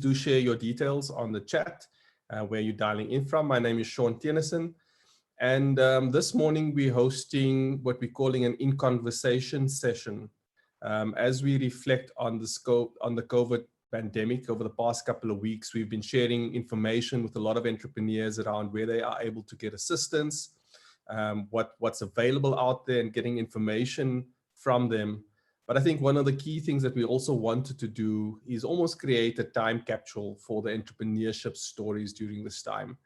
do share your details on the chat where you're dialing in from. My name is Sean Tennyson. And this morning we're hosting what we're calling an In Conversation session as we reflect on the scope on the COVID pandemic. Over the past couple of weeks, we've been sharing information with a lot of entrepreneurs around where they are able to get assistance, what's available out there, and getting information from them. But I think one of the key things that we also wanted to do is almost create a time capsule for the entrepreneurship stories during this time.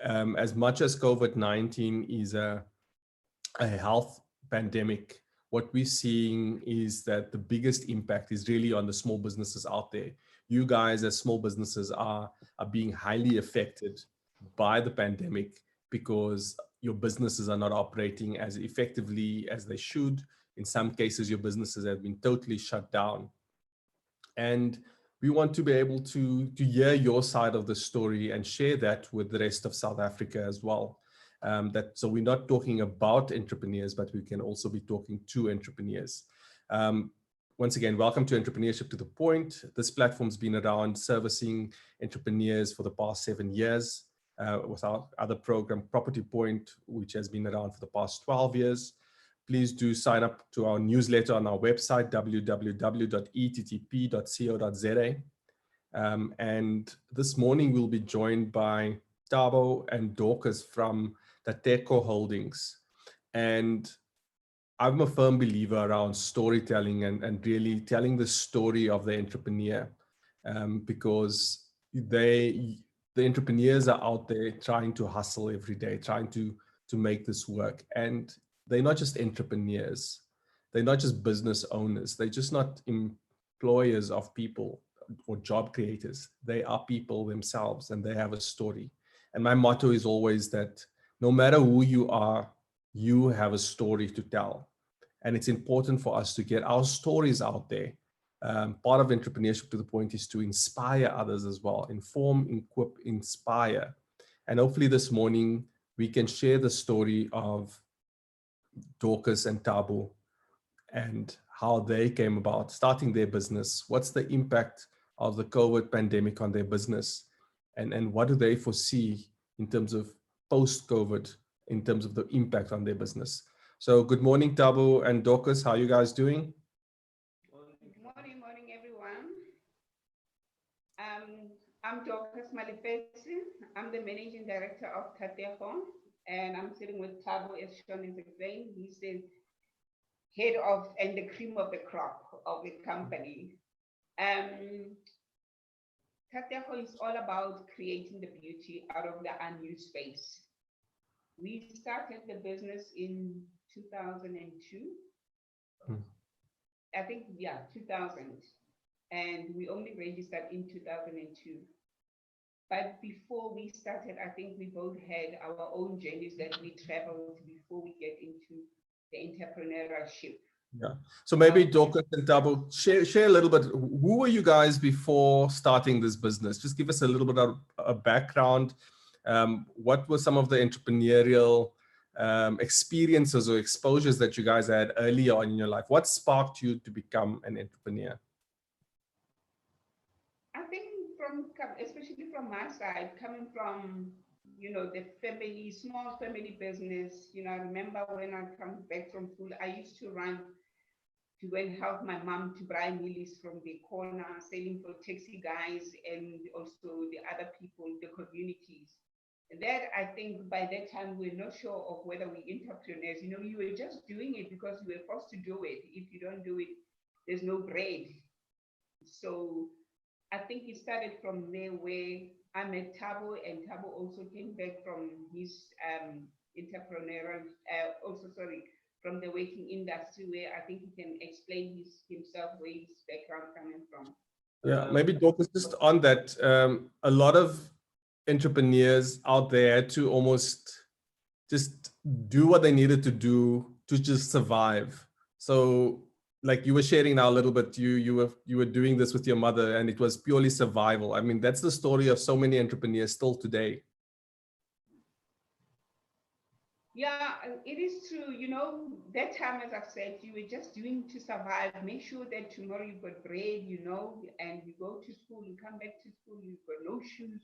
As much as COVID-19 is a health pandemic, what we're seeing is that the biggest impact is really on the small businesses out there. You guys as small businesses are being highly affected by the pandemic because your businesses are not operating as effectively as they should. In some cases, your businesses have been totally shut down. And we want to be able to hear your side of the story and share that with the rest of South Africa as well. So we're not talking about entrepreneurs, but we can also be talking to entrepreneurs. Once again, welcome to Entrepreneurship to the Point. This platform's been around servicing entrepreneurs for the past 7 years with our other program, Property Point, which has been around for the past 12 years. Please do sign up to our newsletter on our website, www.ettp.co.za. And this morning we'll be joined by Thabo and Dorcas from Tateco Holdings. And I'm a firm believer around storytelling and really telling the story of the entrepreneur because the entrepreneurs are out there trying to hustle every day, trying to make this work. And they're not just entrepreneurs. They're not just business owners. They're just not employers of people or job creators. They are people themselves and they have a story. And my motto is always that no matter who you are, you have a story to tell. And it's important for us to get our stories out there. Part of Entrepreneurship to the Point is to inspire others as well, inform, equip, inspire. And hopefully this morning we can share the story of Dorcas and Thabo and how they came about starting their business. What's the impact of the COVID pandemic on their business? And what do they foresee in terms of post-COVID, in terms of the impact on their business? So good morning, Thabo and Dorcas. How are you guys doing? Morning, everyone. I'm Dorcas Malifesi. I'm the Managing Director of Tateco, and I'm sitting with Thabo, as Sean is explaining. He's the head of and the cream of the crop of the company. Tateco is all about creating the beauty out of the unused space. We started the business in 2002. I think, yeah, 2000. And we only registered in 2002. But before we started, I think we both had our own journeys that we traveled before we get into the entrepreneurship. Yeah. So maybe Dorcas and Thabo, share a little bit. Who were you guys before starting this business? Just give us a little bit of a background. What were some of the entrepreneurial experiences or exposures that you guys had early on in your life? What sparked you to become an entrepreneur? I think especially from my side, coming from, the family, small family business, I remember when I come back from school, I used to run to go and help my mom to buy mealies from the corner, selling for taxi guys and also the other people, the communities. And that, I think by that time, we're not sure of whether we're entrepreneurs. You were just doing it because you were forced to do it. If you don't do it, there's no bread. So I think it started from there where I met Thabo, and Thabo also came back from his entrepreneurial, from the working industry, where I think he can explain himself where his background coming from. Yeah, maybe Dorcas, just on that, a lot of entrepreneurs out there to almost just do what they needed to do to just survive. So like you were sharing now a little bit, you were doing this with your mother and it was purely survival. I mean, that's the story of so many entrepreneurs still today. Yeah, it is true. You know, that time, as I've said, you were just doing to survive. Make sure that tomorrow you've got bread, you know, and you go to school, you come back to school, you've got no shoes,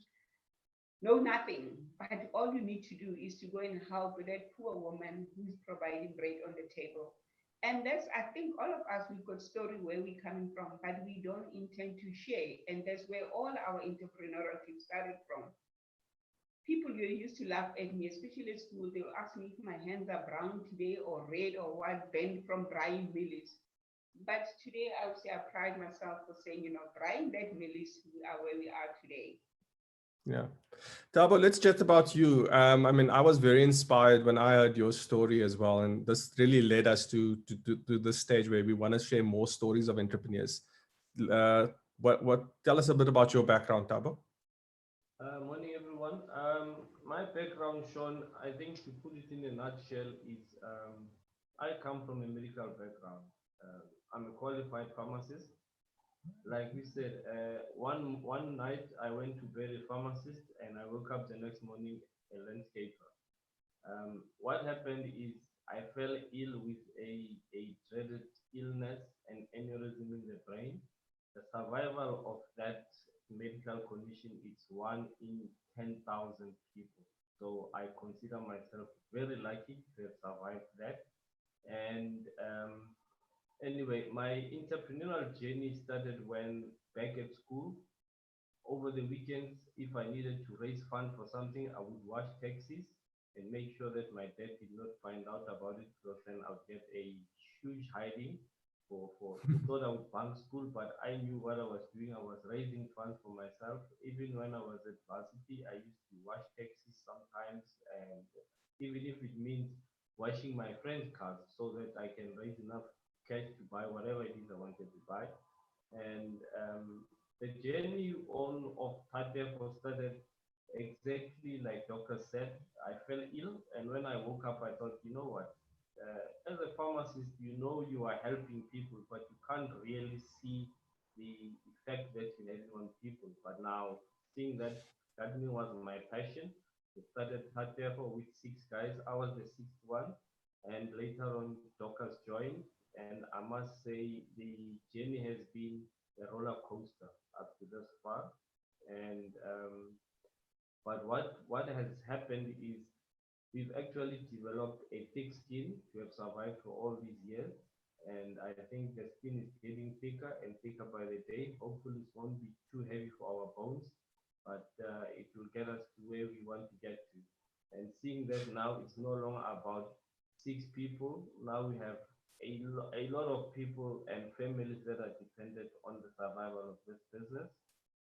no nothing. But all you need to do is to go and help that poor woman who's providing bread on the table. And that's, I think, all of us, we've got story where we're coming from, but we don't intend to share. And that's where all our entrepreneurial things started from. People used to laugh at me, especially at school. They will ask me if my hands are brown today or red or what, bent from drying mealies. But today, I would say I pride myself for saying, you know, drying that mealies, we are where we are today. Yeah. Tabo, let's chat about you. I mean, I was very inspired when I heard your story as well. And this really led us to this stage where we want to share more stories of entrepreneurs. Tell us a bit about your background, Tabo. Morning, everyone. My background, Sean, I think to put it in a nutshell, is I come from a medical background. I'm a qualified pharmacist. Like we said, one night I went to bed a pharmacist, and I woke up the next morning a landscaper. What happened is I fell ill with a dreaded illness, an aneurysm in the brain. The survival of that medical condition is 1 in 10,000 people. So I consider myself very lucky to have survived that. And anyway, my entrepreneurial journey started when back at school. Over the weekends, if I needed to raise funds for something, I would wash taxis and make sure that my dad did not find out about it, because then I would get a huge hiding for he thought I would bunk school, but I knew what I was doing. I was raising funds for myself. Even when I was at varsity, I used to wash taxis sometimes, and even if it means washing my friend's cars so that I can raise enough cash to buy whatever it is I wanted to buy. And the journey on of Tatepo started exactly like Doctor said. I fell ill, and when I woke up, I thought, you know what? As a pharmacist, you know you are helping people, but you can't really see the effect that you're having on people. But now, seeing that gardening was my passion, we started Tatepo with 6 guys. I was the sixth one, and later on, Doctors joined. And I must say, the journey has been a roller coaster up to this far. And but what has happened is we've actually developed a thick skin to have survived for all these years. And I think the skin is getting thicker and thicker by the day. Hopefully, it won't be too heavy for our bones, but it will get us to where we want to get to. And seeing that now it's no longer about 6 people, now we have a lot of people and families that are dependent on the survival of this business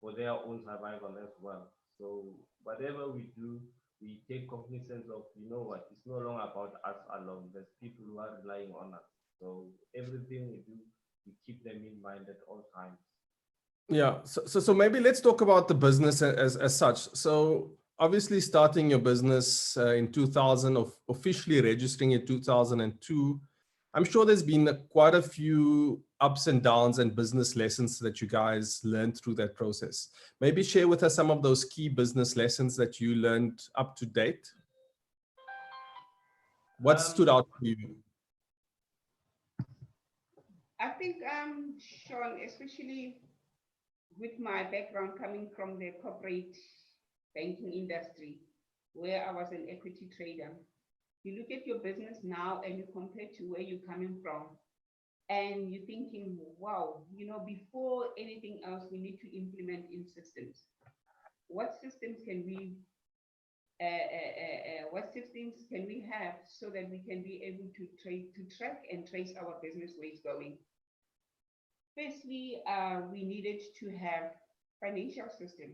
for their own survival as well. So whatever we do, we take cognizance of, you know what, it's no longer about us alone. There's people who are relying on us. So everything we do, we keep them in mind at all times. Yeah. So maybe let's talk about the business as such. So obviously starting your business in 2000, officially registering in 2002, I'm sure there's been quite a few ups and downs and business lessons that you guys learned through that process. Maybe share with us some of those key business lessons that you learned up to date. What stood out for you? I think, Sean, especially with my background coming from the corporate banking industry, where I was an equity trader, you look at your business now and you compare to where you're coming from, and you're thinking, wow, you know, before anything else, we need to implement in systems. What systems can we what systems can we have so that we can be able to track and trace our business where it's going? Firstly, we needed to have financial system,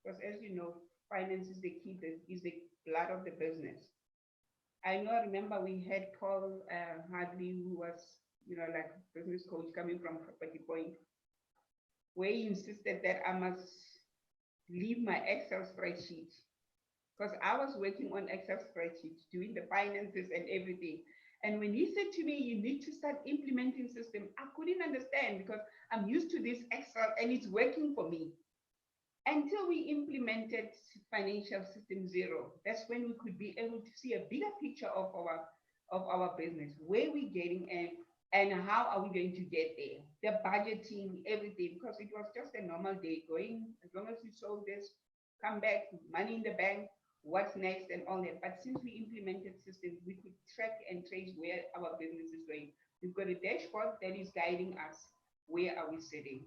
because as you know, finance is the key, is the blood of the business. I remember we had Paul Hadley, who was, you know, like business coach coming from Property Point, where he insisted that I must leave my Excel spreadsheet, because I was working on Excel spreadsheets, doing the finances and everything. And when he said to me, you need to start implementing system, I couldn't understand, because I'm used to this Excel and it's working for me. until we implemented Financial System Zero, that's when we could be able to see a bigger picture of our business, where we're getting and how are we going to get there, the budgeting, everything, because it was just a normal day going, as long as we sold this, come back, money in the bank, what's next and all that. But since we implemented systems, we could track and trace where our business is going. We've got a dashboard that is guiding us. Where are we sitting?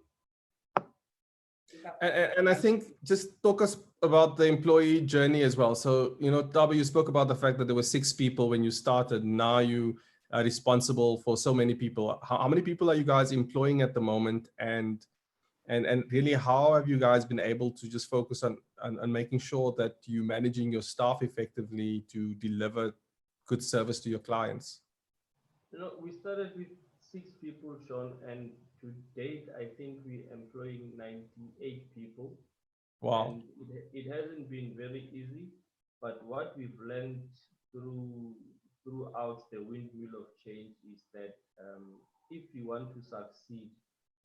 And I think just talk us about the employee journey as well. So, you know, Taba, you spoke about the fact that there were 6 people when you started. Now you are responsible for so many people. How many people are you guys employing at the moment? And really, how have you guys been able to just focus on making sure that you're managing your staff effectively to deliver good service to your clients? You know, we started with 6 people, Sean, and to date, I think we're employing 98 people. Wow. And it hasn't been very easy, but what we've learned throughout the windmill of change is that if you want to succeed,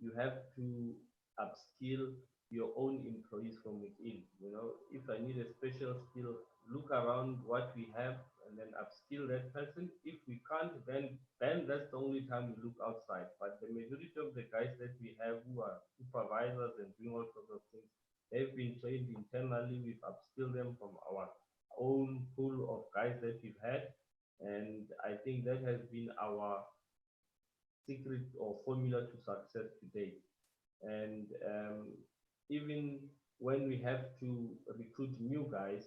you have to upskill your own employees from within. You know, if I need a special skill, look around what we have and then upskill that person. If we can't, then that's the only time we look outside. But the majority of the guys that we have who are supervisors and doing all sorts of things, they've been trained internally. We've upskilled them from our own pool of guys that we've had. And I think that has been our secret or formula to success today. And even when we have to recruit new guys,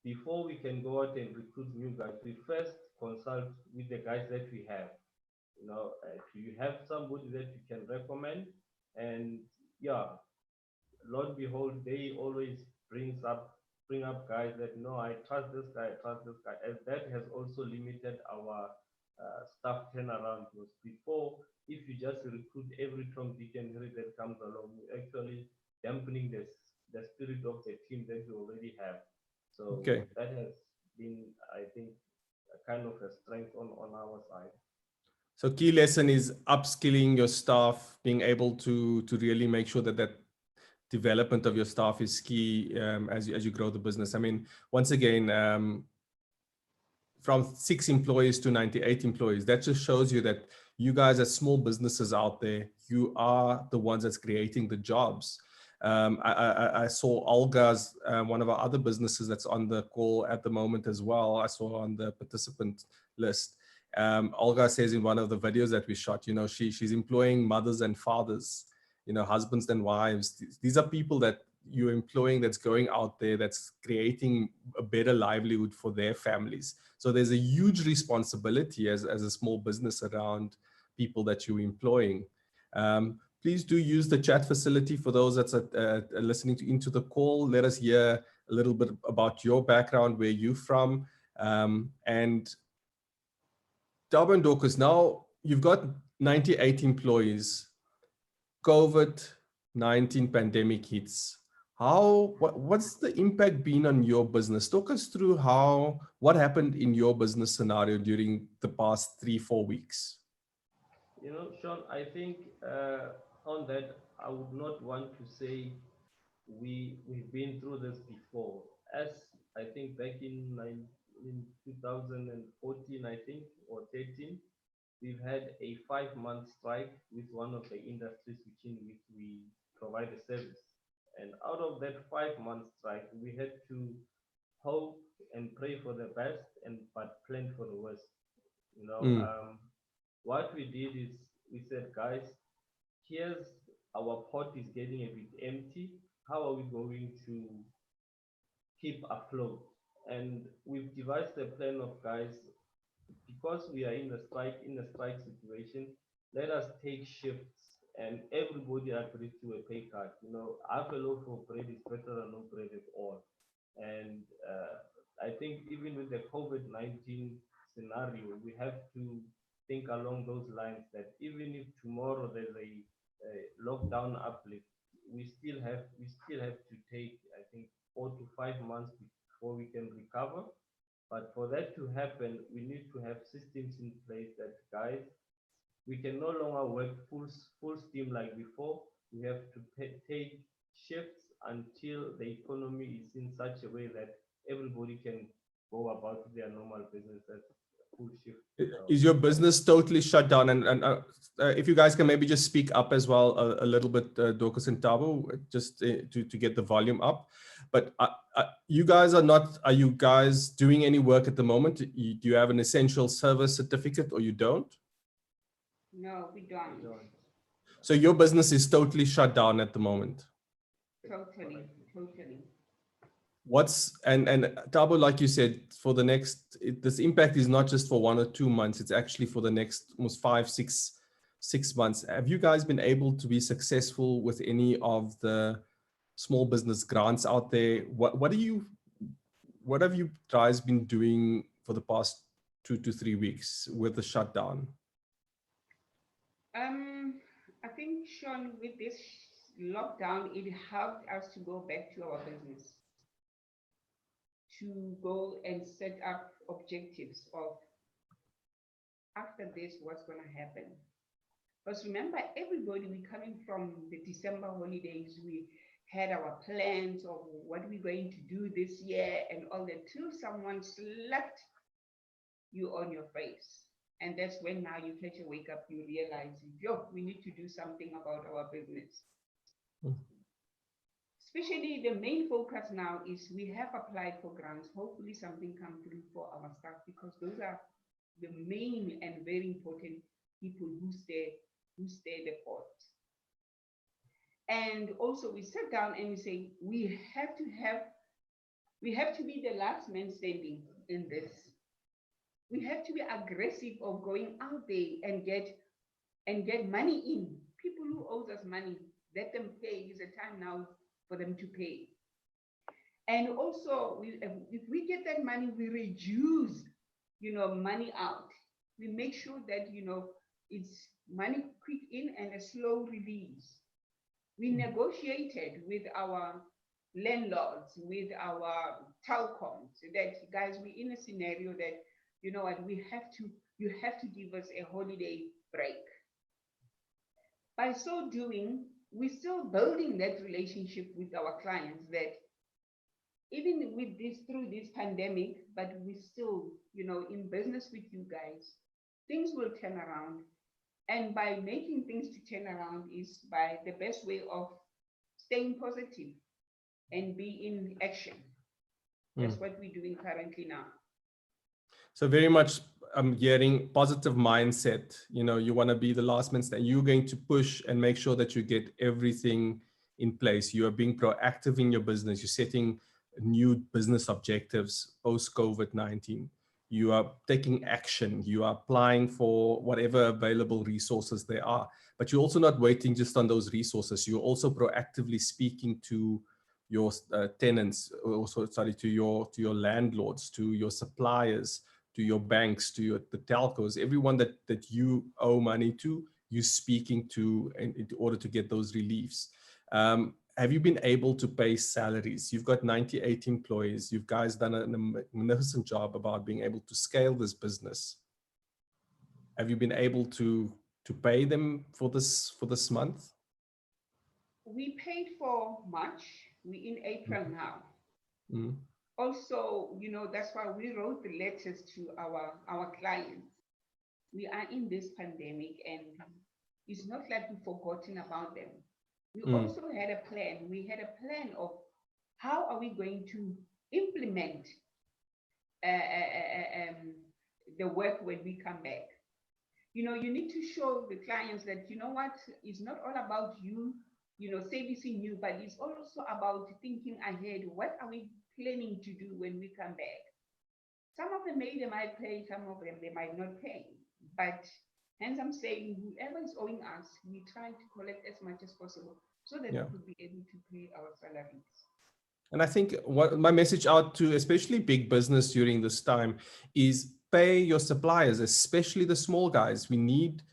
before we can go out and recruit new guys, we first consult with the guys that we have. You know, if you have somebody that you can recommend, and yeah, Lord behold, they always bring up guys that no, I trust this guy, I trust this guy, and that has also limited our staff turnaround. Because before, if you just recruit every Tom, Dick, and Harry that comes along, you're actually dampening the spirit of the team that you already have. So Okay. that has been, I think, a kind of a strength on our side. So key lesson is upskilling your staff, being able to really make sure that development of your staff is key as you grow the business. I mean, once again, from 6 employees to 98 employees, that just shows you that you guys as small businesses out there, you are the ones that's creating the jobs. I saw Olga's, one of our other businesses that's on the call at the moment as well. I saw on the participant list. Olga says in one of the videos that we shot, you know, she's employing mothers and fathers, you know, husbands and wives. These are people that you're employing that's going out there, that's creating a better livelihood for their families. So there's a huge responsibility as a small business around people that you're employing. Please do use the chat facility for those that's listening into the call. Let us hear a little bit about your background, where you're from. And Taba and Dorcas, now you've got 98 employees. COVID-19 pandemic hits. What's the impact been on your business? Talk us through what happened in your business scenario during the past 3-4 weeks. You know, Sean, I think on that, I would not want to say we've been through this before. As I think back in 2014, I think, or 13, we've had a 5-month strike with one of the industries within which we provide a service. And out of that 5-month strike, we had to hope and pray for the best, but plan for the worst. You know, what we did is we said, guys, here's our pot is getting a bit empty. How are we going to keep afloat? And we've devised a plan of, guys, because we are in the strike situation, let us take shifts, and everybody agreed to a pay cut. You know, half a loaf of bread is better than no bread at all. And I think even with the COVID-19 scenario, we have to think along those lines, that even if tomorrow there's a lockdown uplift, we still have to take, I think, 4 to 5 months before we can recover. But for that to happen, we need to have systems in place that, guys, we can no longer work full steam like before. We have to take shifts until the economy is in such a way that everybody can go about their normal business at full shift. Is your business totally shut down? And if you guys can maybe just speak up as well a little bit, Dorcas and Tabo, just to get the volume up. But you guys are you guys doing any work at the moment? Do you have an essential service certificate or you don't? No, we don't. So your business is totally shut down at the moment? Totally. And Tabo, like you said, for the next, this impact is not just for 1 or 2 months, it's actually for the next almost 5, 6 months. Have you guys been able to be successful with any of the small business grants out there? What have you guys been doing for the past 2 to 3 weeks with the shutdown? I think, Sean, with this lockdown, it helped us to go back to our business, to go and set up objectives of after this, what's going to happen. Because remember, everybody, we coming from the December holidays, we had our plans of what we're going to do this year and all that, till someone slapped you on your face. And that's when now you catch a wake up, you realize, yo, we need to do something about our business. Especially the main focus now is we have applied for grants. Hopefully something comes through for our staff, because those are the main and very important people who stay the port. And also we sit down and we say, we have to be the last man standing in this. We have to be aggressive of going out there and get money in. People who owe us money, let them pay. It's a time now for them to pay. And also, if we get that money, we reduce, money out. We make sure that, it's money quick in and a slow release. We negotiated with our landlords, with our telecoms, that guys, we're in a scenario that, you know what, you have to give us a holiday break. By so doing, we're still building that relationship with our clients, that even with this, through this pandemic, but we still, in business with you guys, things will turn around. And by making things to turn around is by the best way of staying positive and be in action. That's what we're doing currently now. So very much I'm hearing positive mindset. You want to be the last man standing. You're going to push and make sure that you get everything in place. You are being proactive in your business. You're setting new business objectives post-COVID-19. You are taking action. You are applying for whatever available resources there are. But you're also not waiting just on those resources. You're also proactively speaking to your tenants, to your landlords, to your suppliers, to your banks, to the telcos, everyone that you owe money to, you speaking to in order to get those reliefs. Have you been able to pay salaries? You've got 98 employees. You guys done a magnificent job about being able to scale this business. Have you been able to pay them for this month? We paid for March. We're in April now. Mm-hmm. Also, that's why we wrote the letters to our clients. We are in this pandemic, and it's not like we've forgotten about them. We also had a plan. We had a plan of how are we going to implement the work when we come back. You need to show the clients that, it's not all about you, servicing you, but it's also about thinking ahead. What are we planning to do when we come back? Some of them they might pay, some of them they might not pay. But hence I'm saying, whoever is owing us, we try to collect as much as possible so that we could be able to pay our salaries. And I think what my message out to especially big business during this time is pay your suppliers, especially the small guys. We need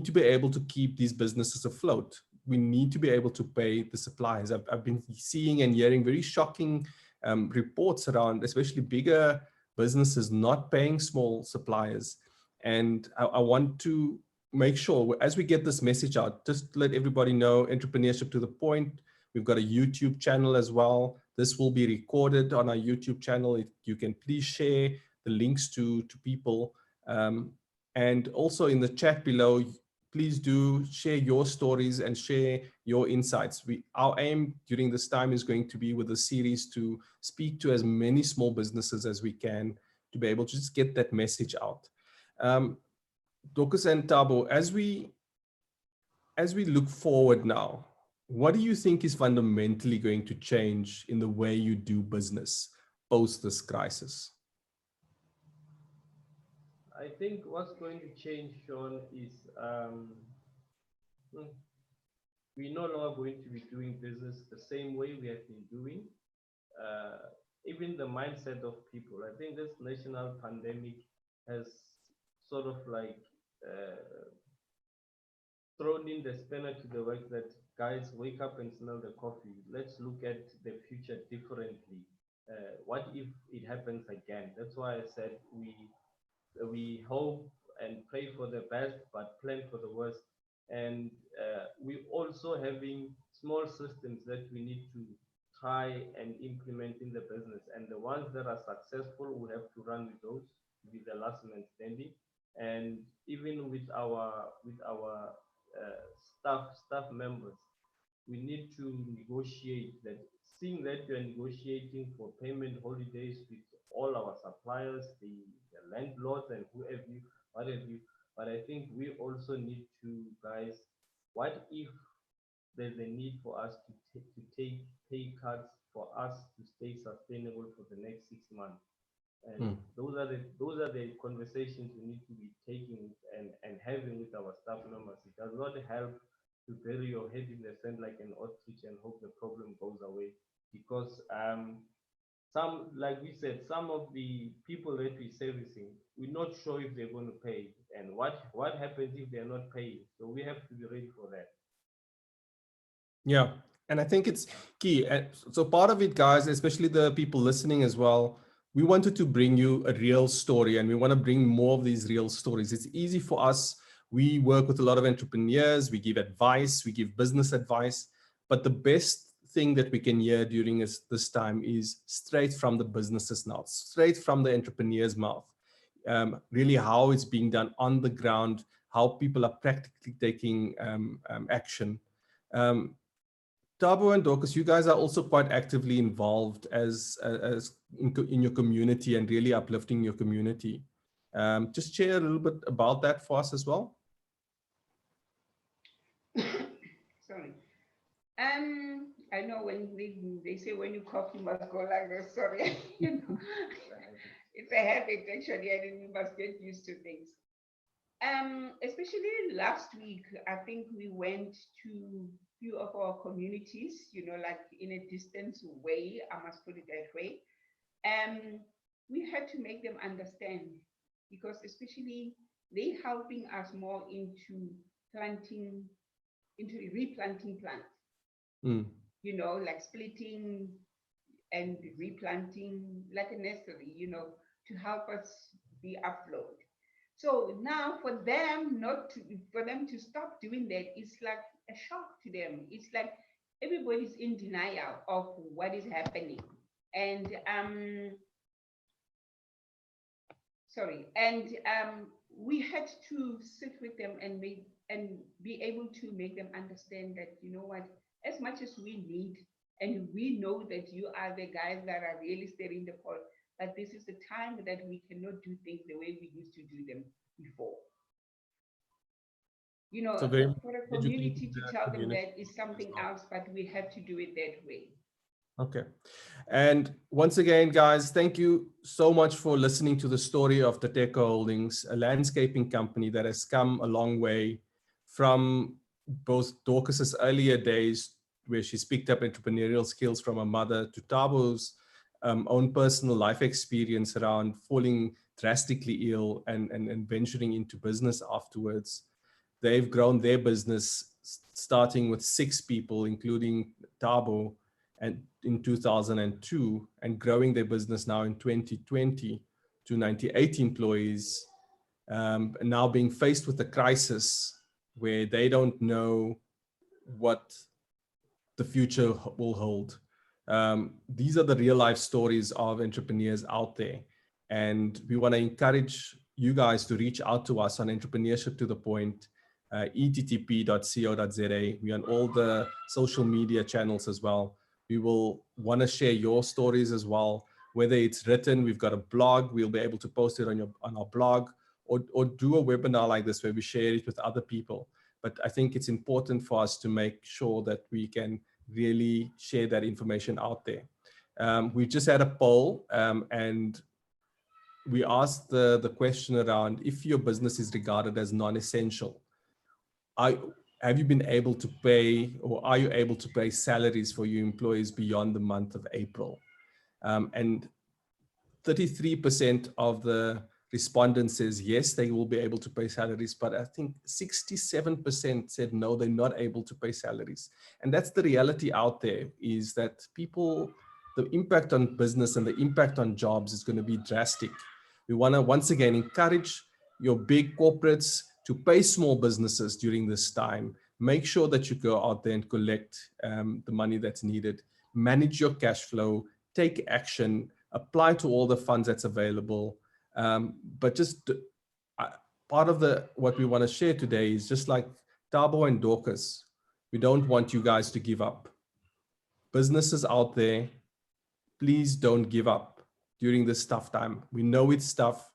to be able to keep these businesses afloat. We need to be able to pay the suppliers. I've been seeing and hearing very shocking reports around, especially bigger businesses not paying small suppliers. And I want to make sure as we get this message out, just let everybody know, entrepreneurship to the point. We've got a YouTube channel as well. This will be recorded on our YouTube channel. If you can please share the links to people. And also in the chat below, please do share your stories and share your insights. Our aim during this time is going to be with the series to speak to as many small businesses as we can to be able to just get that message out. Dorcas and Thabo, as we look forward now, what do you think is fundamentally going to change in the way you do business post this crisis? I think what's going to change, Sean, is we're no longer going to be doing business the same way we have been doing. Even the mindset of people. I think this national pandemic has sort of like thrown in the spanner to the work that, guys, wake up and smell the coffee. Let's look at the future differently. What if it happens again? That's why I said we hope and pray for the best, but plan for the worst. And we also having small systems that we need to try and implement in the business. And the ones that are successful, we have to run with those, to be the last man standing. And even with our staff members, we need to negotiate that. Seeing that you are negotiating for payment holidays with all our suppliers, the landlords and what have you. But I think we also need to, guys, what if there's a need for us to take pay cuts for us to stay sustainable for the next 6 months? And those are the conversations we need to be taking and having with our staff members. It does not help to bury your head in the sand like an ostrich and hope the problem goes away, because some, like we said, some of the people that we're servicing, we're not sure if they're going to pay, and what happens if they're not paying. So we have to be ready for that. Yeah, and I think it's key. So part of it, guys, especially the people listening as well, we wanted to bring you a real story, and we want to bring more of these real stories. It's easy for us. We work with a lot of entrepreneurs. We give advice. We give business advice. But the best thing that we can hear during this time is straight from the business's mouth, straight from the entrepreneur's mouth. Really how it's being done on the ground, how people are practically taking action. Thabo and Dorcas, you guys are also quite actively involved as in your community and really uplifting your community. Just share a little bit about that for us as well. Sorry. I know when they say when you cough, you must go like this. Sorry, you know, it's a habit actually, and you must get used to things. Especially last week, I think we went to few of our communities, you know, like in a distance way, I must put it that way. We had to make them understand, because especially they helping us more into replanting plants. You know, like splitting and replanting like a nursery, you know, to help us be upload. So now for them to stop doing that, it's like a shock to them. It's like everybody's in denial of what is happening. And we had to sit with them and be able to make them understand that, you know what, as much as we need, and we know that you are the guys that are really stirring the pot, but this is the time that we cannot do things the way we used to do them before. You know, so for a community to tell them that is something else, but we have to do it that way. Okay. And once again, guys, thank you so much for listening to the story of Tateco Holdings, a landscaping company that has come a long way from both Dorcas's earlier days, where she's picked up entrepreneurial skills from her mother, to Thabo's own personal life experience around falling drastically ill and venturing into business afterwards. They've grown their business starting with 6 people, including Thabo, and in 2002, and growing their business now in 2020 to 98 employees, and now being faced with a crisis where they don't know what the future will hold. These are the real life stories of entrepreneurs out there. And we want to encourage you guys to reach out to us on Entrepreneurship to the Point, ettp.co.za. We're on all the social media channels as well. We will want to share your stories as well, whether it's written, we've got a blog, we'll be able to post it on our blog, or do a webinar like this where we share it with other people. But I think it's important for us to make sure that we can really share that information out there. We just had a poll and we asked the question around if your business is regarded as non-essential. Have you been able to pay, or are you able to pay salaries for your employees beyond the month of April? And 33% of the respondents says yes, they will be able to pay salaries, but I think 67% said no, they're not able to pay salaries. And that's the reality out there, is that people, the impact on business and the impact on jobs is going to be drastic. We want to once again encourage your big corporates to pay small businesses during this time. Make sure that you go out there and collect the money that's needed. Manage your cash flow, take action, apply to all the funds that's available. But just part of what we want to share today is just like Thabo and Dorcas, we don't want you guys to give up. Businesses out there, please don't give up during this tough time. We know it's tough.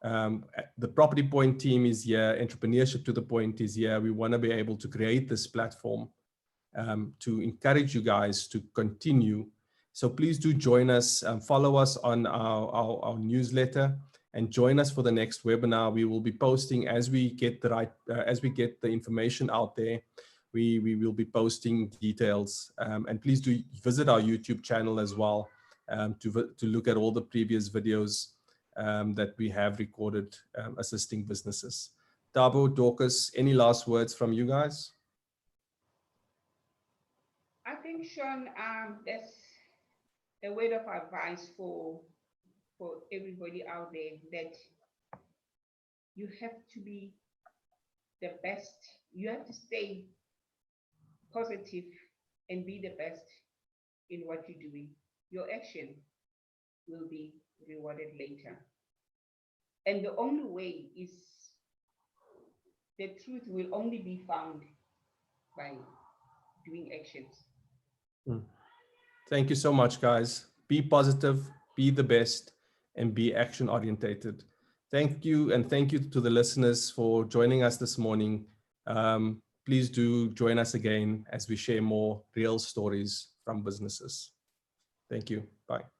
The Property Point team is here. Entrepreneurship to the Point is here. We want to be able to create this platform to encourage you guys to continue. So please do join us, follow us on our newsletter, and join us for the next webinar. We will be posting as we get the information out there. We will be posting details, and please do visit our YouTube channel as well to look at all the previous videos that we have recorded assisting businesses. Thabo, Dorcas, any last words from you guys? I think, Sean, that's a word of advice for everybody out there, that you have to be the best. You have to stay positive and be the best in what you're doing. Your action will be rewarded later. And the only way is, the truth will only be found by doing actions. Thank you so much, guys. Be positive, be the best, and be action orientated. Thank you, and thank you to the listeners for joining us this morning. Please do join us again as we share more real stories from businesses. Thank you. Bye.